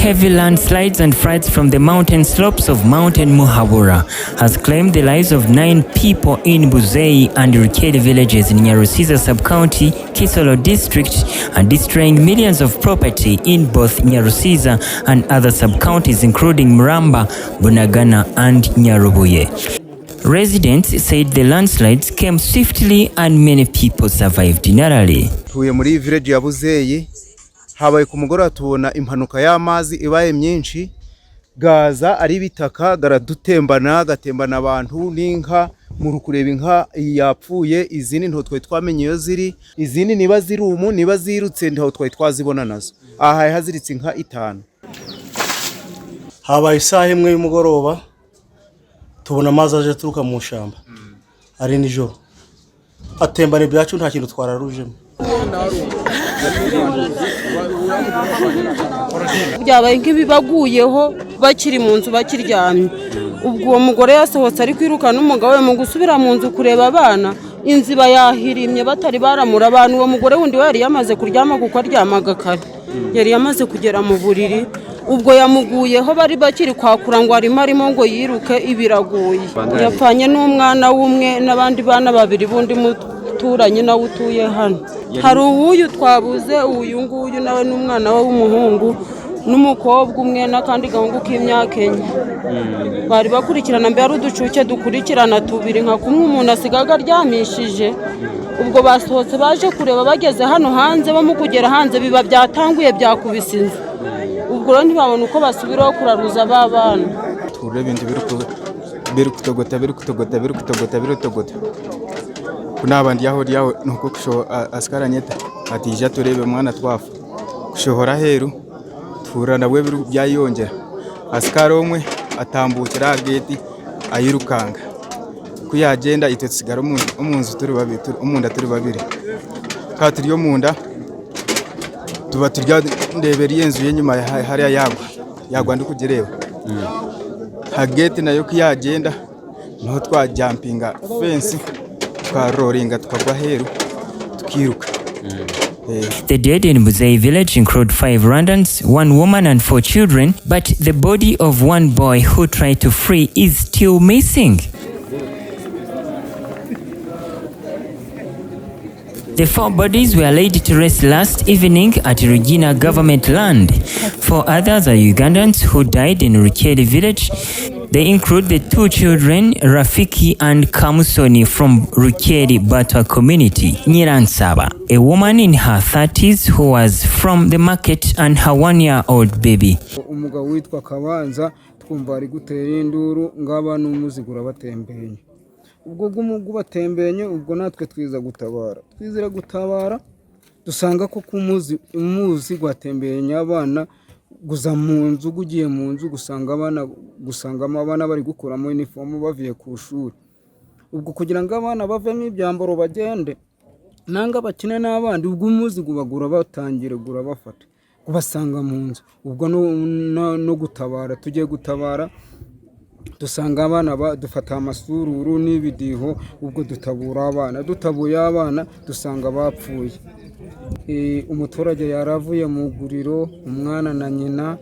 Heavy landslides and floods from the mountain slopes of Mount Muhabura has claimed the lives of 9 people in Buzeyi and Rukeri villages in Nyarusiza sub-county, KISORO district, and destroying millions of property in both Nyarusiza and other sub-counties including Muramba, Bunagana and Nyarubuye. Residents said the landslides came swiftly and many people survived narrowly. Tuye muri village ya Buzeyi habaye ku mugoroba tubona impanuka y'amazi ibaye myinshi gaza ari bitaka garadutembana gatembana abantu n'inka muri kureba inka yapfuye izini nto twe twamenye yo ziri izini niba ziri niba zirutse nto twe twazibona nazo aha haziritse inka 5. Habaye isaha imwe y'umugoroba tubona amazi aje turuka mu shamba ari nijoro atembana ibyacu nta kintu twararujemo. Byabaye nk'ibibaguyeho bakiri mu nzu bakiryamye. Ubwo uwo mugore yasohotse ari kwiruka n'umugabo we mu gusubira mu nzu kureba abana, inziba yahirimye batari baramura abantu. Uwo mugore wundi yari yamaze kuryama kuko aryamaga kare, yari yamaze kugera mu buriri. Ubwo yamuguyeho bari bakiri kwakura ngo arimo ngo yiruke ibiraguye. Yapfanye n'umwana w'umwe n'abandi bana babiri bundi muturanye nawe utuye hano. Hari uyu twabuze, uyu nguyu nawe n'umwana we w'umuhungu n'umukobwa umwe n'akandi gahungu k'imyaka 4. Bari bakurikirana mbere ari uducuke dukurikirana tubiri nka kumwe umuntu asigaga aryamishije. Ubwo basohotse baje kureba bageze hano hanze bamukugera hanze biba byatanguye byakubise inzu. Ubwo rero ntibabona uko basubiraho kuraruza babana. Turebe ibintu biri kutogota kunabandi yaho nuko kusho askaranyeta atija turebe mwana twafu kushohora heru turana we byayongera askaro umwe atambukira gate ayirukanga kuyagenda itotsigara umunzu turi babiri umunda turi babiri katuri yo munda tuba turya ndebera yenzu yenyuma hariya yagwa ndikugereba hagete nayo kuyagenda no twajumpinga fence. The dead in Buzeyi village include 5 Rwandans, 1 woman and 4 children, but the body of 1 boy who tried to flee is still missing. The 4 bodies were laid to rest last evening at Regina government land. 4 others are Ugandans who died in Rukeri village. They include the 2 children, Rafiki and Kamusoni from Rukeri BATWA community, Nyarusiza, a woman in her 30s who was from the market and her 1-year-old baby. Umugabo witwa Kabanza twumva ari gutera induru ngaba n'umuzigura batembenye. Ubwo gumugu batembenye ubwo natwe twizira gutabara dusanga ko umuzi gwatembenye abana guza mu nzu gugiye mu nzu gusangamo abana bari gukuramo uniform baviye ku shuri. Ubwo kugira ngo abana bavemo ibyambaro bagende nanga bakine n'abandi ubwo umuzi gubagura batangire gura bafata kubasanga mu nzu. Ubwo no gutabara tugiye gutabara dusanga abana dufata amasururu n'ibidiho. Ubwo dutabura abana dutabuye abana dusanga bapfuye. Umuturage yaravuye mu guriro umwana na nyina.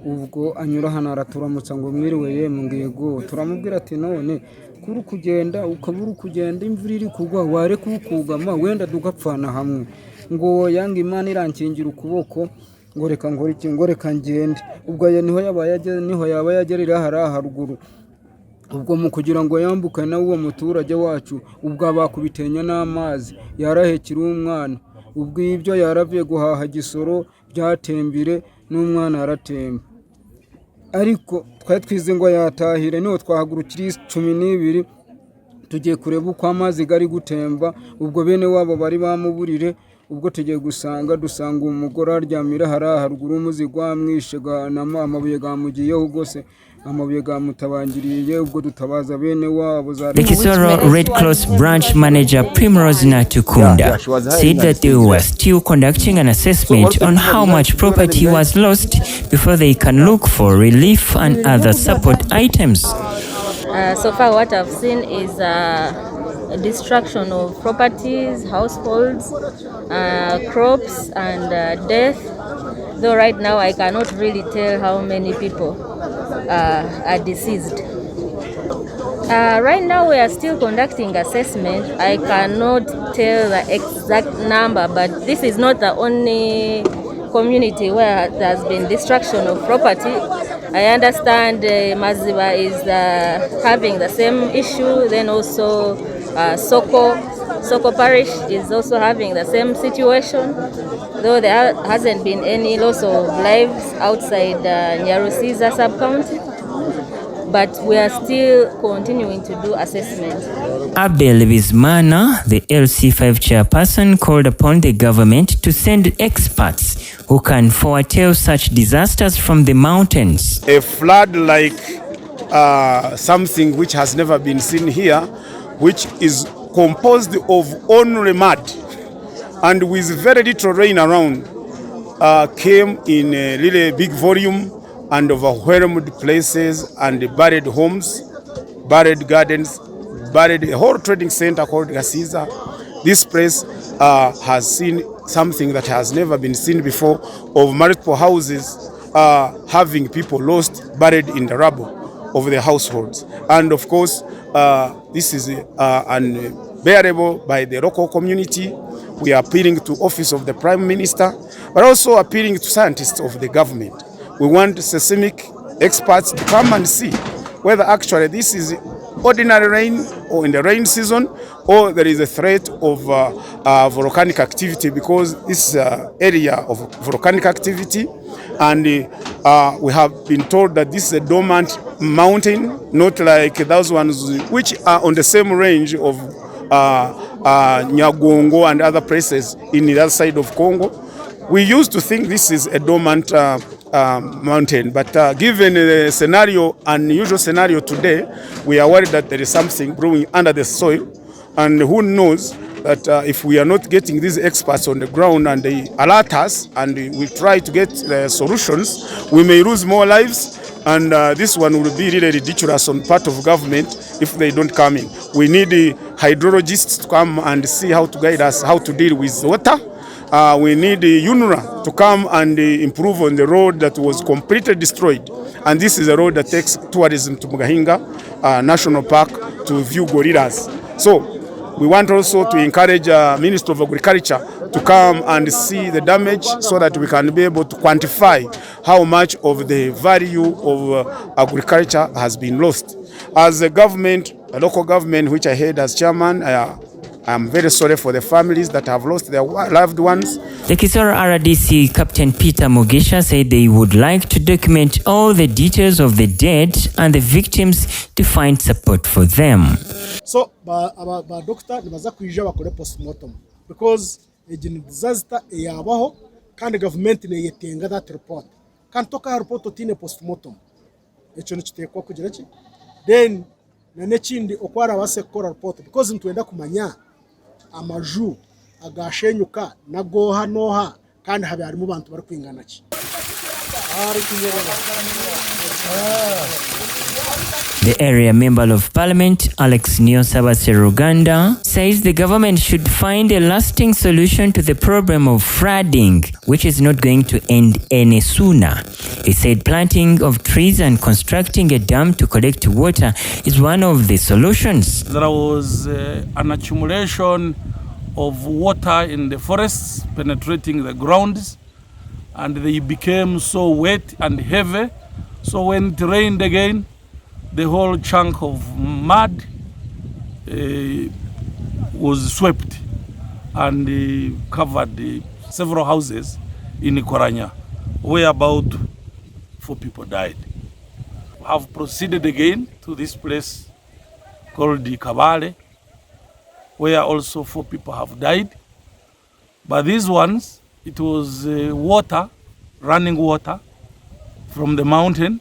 Ubwo anyura hano araturamutsa ngo mwiriwe yemwe ngego turamubwira ati none kuri kugenda ukabura kugenda imvura iri kugwa ware kukugama wenda dugapfana hamwe ngo yanga Imana irankingira ukuboko ngo reka ngore iki ngo reka ngende. Ubwo niho yaba yagerera haruguru. Ubwo mu kugira ngo yambuka na uwo muturage wacu ubwo abakubitenya n'amazi yarahekira umwana. Ubwo ibyo yaravuye guhaha gisoro byatembire n'umwana aratemba. Ariko twize ngo yatahire niho twahagurukira 12 tugiye kureba uko amazi gari gutemba. Ubwo bene wabo bari bamuburire. Ubwo tugiye dusanga umugore aryamira haruguru umuzigwa mwishe amabuye gamugiyeho gose amabuye gamutabangiriye. Ubwo dutabaza bene wabo za The KISORO Red Cross branch manager PRIMROSE NATUKUNDA said that they were still conducting an assessment on how much property was lost before they can look for relief and other support items. So far what I've seen is destruction of properties, households, crops and death. though right now I cannot really tell how many people are deceased. Right now we are still conducting assessment. I cannot tell the exact number, but this is not the only community where there has been destruction of property. I understand Maziba is having the same issue, then also Soko Parish is also having the same situation, though there hasn't been any loss of lives outside Nyarusiza sub-county, but we are still continuing to do assessment. ABEL BIZIMANA, the LC5 chairperson, called upon the government to send experts who can foretell such disasters from the mountains. A flood like something which has never been seen here, which is composed of only mud and with very little rain around, came in a really big volume and overwhelmed places and buried homes, buried gardens, buried a whole trading center called Nyarusiza. This place has seen something that has never been seen before, of multiple houses having people lost, buried in the rubble of their households. And of course, this is unbearable by the local community. We are appealing to office of the Prime Minister, but also appealing to scientists of the government. We want seismic experts to come and see whether actually this is ordinary rain or in the rain season, or there is a threat of volcanic activity, because this is an area of volcanic activity, and we have been told that this is a dormant mountain, not like those ones which are on the same range of Nyagongo and other places in the other side of Congo. We used to think this is a dormant mountain, but given the scenario, unusual scenario today, we are worried that there is something brewing under the soil, and who knows that if we are not getting these experts on the ground and they alert us and we try to get solutions, we may lose more lives, and this one will be really ridiculous on part of government if they don't come in. We need the hydrologists to come and see how to guide us how to deal with water. We need the UNRWA to come and improve on the road that was completely destroyed. And this is a road that takes tourism to Mugahinga National Park to view gorillas. So we want also to encourage Minister of Agriculture to come and see the damage so that we can be able to quantify how much of the value of agriculture has been lost. As a government, a local government, which I head as chairman, I'm very sorry for the families that have lost their loved ones. The KISORO RDC Captain Peter Mugisha said they would like to document all the details of the dead and the victims to find support for them. So, ba doctor nibaza kwija bakore postmortem, because ejini disaster yabaho kandi government ne yetenga that report. Kan toka report otine postmortem. Echo nikitekwa kugira ki? Then na nekindi okwara basekora report, because ntwenda kumanya amaju agashenyuka nagoha noha kandi habe harimo bantu bari kwingana ki. The area member of parliament, Alex NIYONSABA SERUGANDA, says the government should find a lasting solution to the problem of flooding, which is not going to end any sooner. He said planting of trees and constructing a dam to collect water is one of the solutions. There was an accumulation of water in the forests penetrating the grounds, and they became so wet and heavy. So when it rained again, the whole chunk of mud was swept and covered several houses in Koranya, where about 4 people died. We have proceeded again to this place called the Kabale, where also 4 people have died. But these ones, it was water, running water from the mountain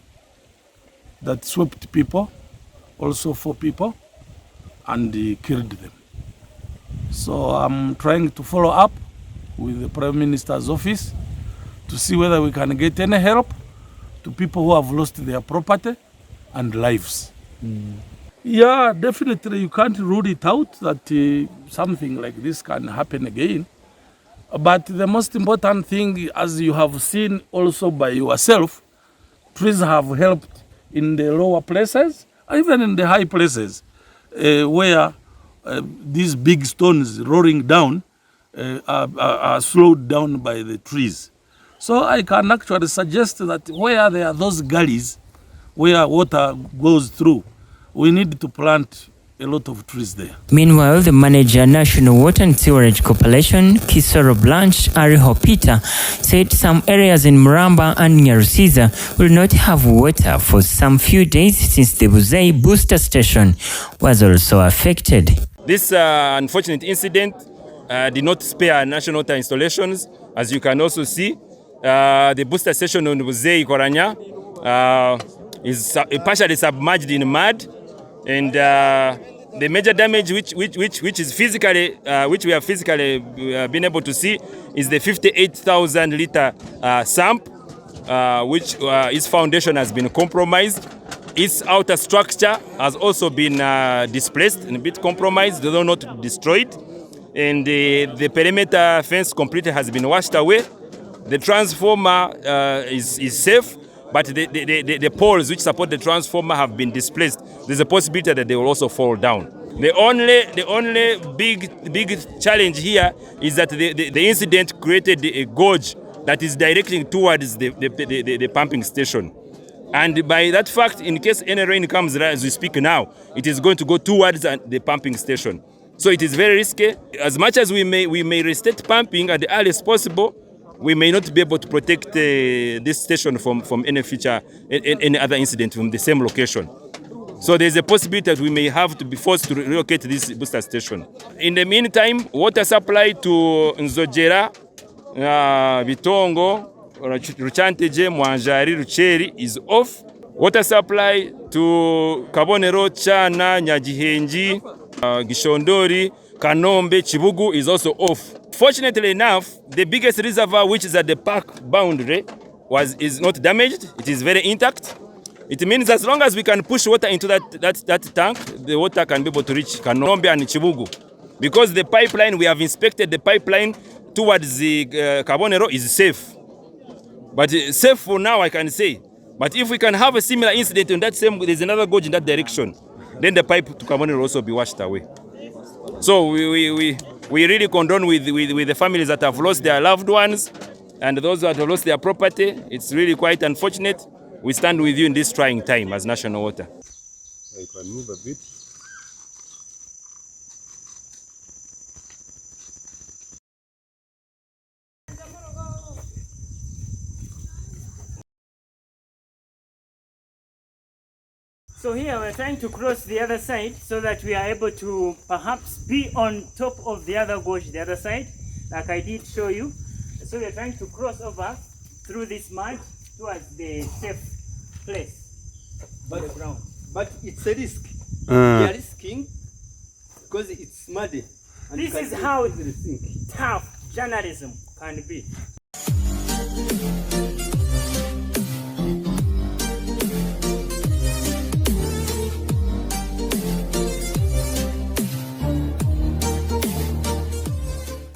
that swept people, also 4 people, and killed them. So I'm trying to follow up with the Prime Minister's office to see whether we can get any help to people who have lost their property and lives. Yeah, definitely you can't rule it out that something like this can happen again. But the most important thing, as you have seen also by yourself, trees have helped in the lower places, even in the high places, where these big stones rolling down are slowed down by the trees. So I can actually suggest that where there are those gullies, where water goes through, we need to plant a lot of trees there. Meanwhile, the manager, National Water and Sewerage Corporation, KISORO Branch, Ariho Peter, said some areas in Muramba and Nyarusiza will not have water for some few days since the Buzeyi booster station was also affected. This unfortunate incident did not spare national water installations. As you can also see, the booster station on Buzeyi Koranya is partially submerged in mud, and the major damage which is physically which we have physically been able to see is the 58,000 liter sump, which its foundation has been compromised. Its outer structure has also been displaced and a bit compromised, though not destroyed, and the perimeter fence completely has been washed away. The transformer is safe, but the poles which support the transformer have been displaced. There's a possibility that they will also fall down. The only big challenge here is that the incident created a gorge that is directing towards the pumping station. And by that fact, in case any rain comes as we speak now, it is going to go towards the pumping station. So it is very risky. As much as we may restate pumping at the earliest possible, we may not be able to protect this station from any future, any other incident from the same location. So there's a possibility that we may have to be forced to relocate this booster station. In the meantime, water supply to Nzogera, Bitongo, Ruchanteje, Mwanjari, Rukeri is off. Water supply to Kabonero, Chana, Nyagihenji, Gishondori, Kanombe, Chibugu is also off. Fortunately enough, the biggest reservoir, which is at the park boundary, is not damaged. It is very intact. It means as long as we can push water into that tank, the water can be able to reach Kanombe and Chibugu. Because the pipeline, we have inspected the pipeline towards the Kabonero is safe. But safe for now, I can say. But if we can have a similar incident in that same, there's another gorge in that direction, then the pipe to Kabonero will also be washed away. So we really condone with the families that have lost their loved ones and those that have lost their property. It's really quite unfortunate. We stand with you in this trying time as National Water. You can move a bit. So here we're trying to cross the other side so that we are able to perhaps be on top of the other gorge, the other side, like I did show you. So we're trying to cross over through this mud towards the safe place, the ground. But it's a risk. We are risking because it's muddy. This is how tough journalism can be.